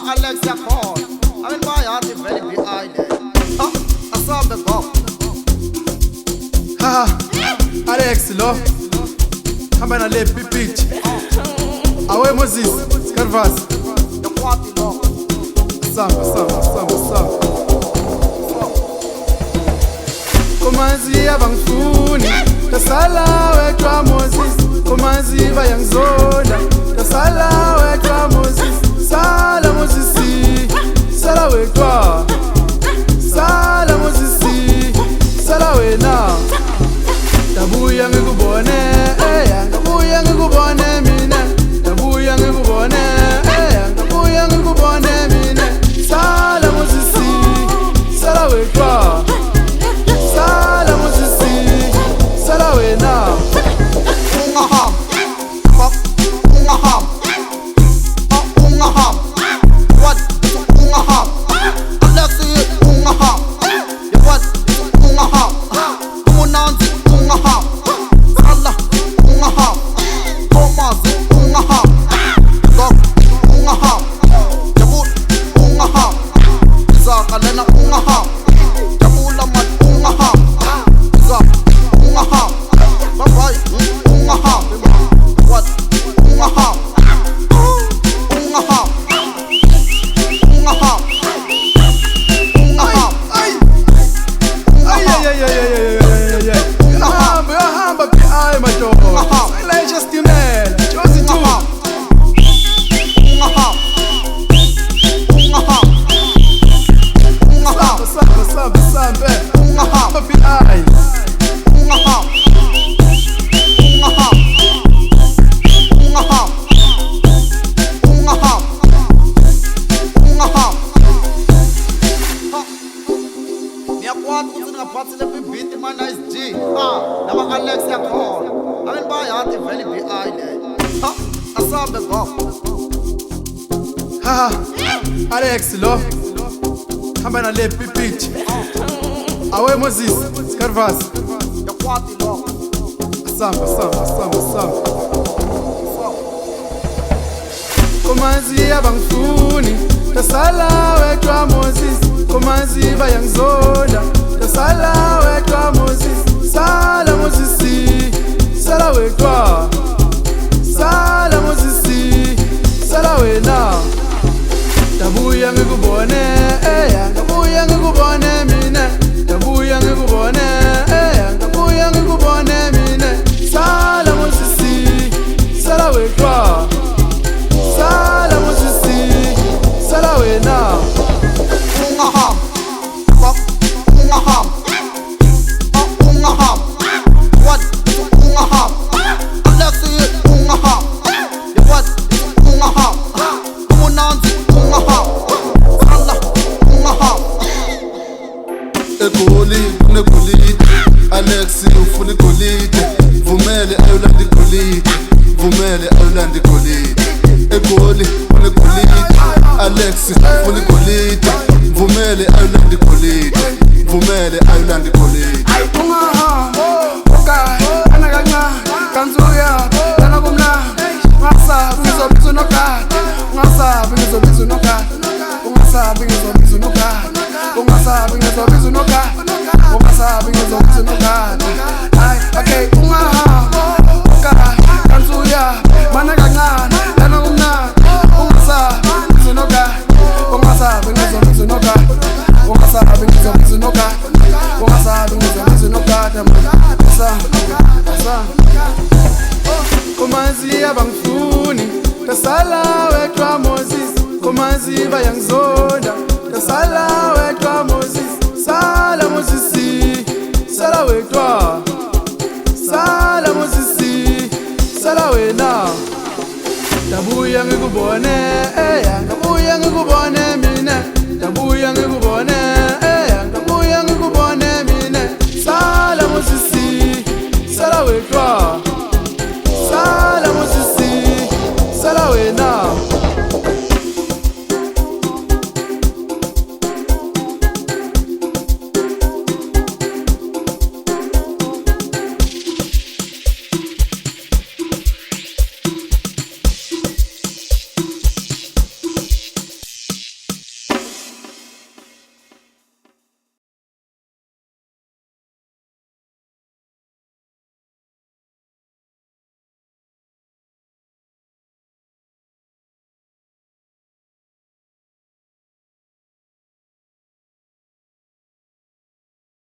Alex Yakon. I'm in my heart, the very behind it. I saw the go. Alex lo hamba nale pitch awe Moses Carvas The party lo. samba komanzi abangifuni tasala wetwa Moses komanzi bayangizonda tasala wetwa Moses sala Moses sala wetwa sala Moses sala wena Dabuya ngikubone dabuya ngikubone mina dabuya ngikubone dabuya ngikubone mina sala Moses sala wetwa sala Moses sala wena Ungaham. What? Ungaham. Alex Ungaham. What? Ungaham. Kumunanzi Ungaham. Allah Ungaham. Thomas Ungaham. Dog Ungaham. Jabul Ungaham. Zakalena Ungaham. Jabulamat Ungaham. Zak Ungaham. Bye-bye Ungaham. What? Ungaham. Ungaham. Ungaham. Ungaham. hamba pi madoda silayisha stimela jozi tu Ungaham. Ungaham. Ungaham. sambe Ungaham. hamba pi Ungaham. Ungaham. Ungaham. Ungaham. Ungaham. Niyakwati ukuthi ngaphathele beat my nice G. Nama Alex Yakon. I'm in my heart, the very behind it. I saw the go. Alex lo hamba nale pitch awe Moses Carvas Yakwati lo. samba komanzi abangifuni tasala wetwa Moses komanzi bayangizonda tasala wetwa Moses sala Moses sala wetwa sala Moses sala wena dabuya ngikubone dabuya ngikubone mina dabuya ngikubone dabuya ngikubone mina sala Moses sala wetwa sala Moses sala wena Ungaham. Ungaham. Ungaham. What? Ungaham. Alex Ungaham. What? Ungaham. Kumunanzi Ungaham. Allah Ungaham. Egoli kunegolide Alex ufuna igolide vumele ayolanda igolide vumele ayolanda igolide egoli kunegolide Alex ufuna igolide vumele ayolanda igolide vumele ayolanda igolide Ungaham ana kancane kanzuya lana kumna ungasabi ngizobiza unogada ungasabi ngizobiza unogada ungasabi ngizobiza unogada ungasabi ngizobiza unogada ungasabi ngizobiza unogada okay ungaham kanzuya mana kancane lana kumna ungasabi ngizobiza unogada ungasabi ngizobiza unogada ungasabi ngizobiza unogada ungasabi ngizobiza unogada komanzi abangifuni tasala wetwa Moses komanzi bayangizonda tasala wetwa Moses sala Moses sala wetwa sala Moses sala wena dabuya ngikubone dabuya ngikubone mina dabuya ngikubone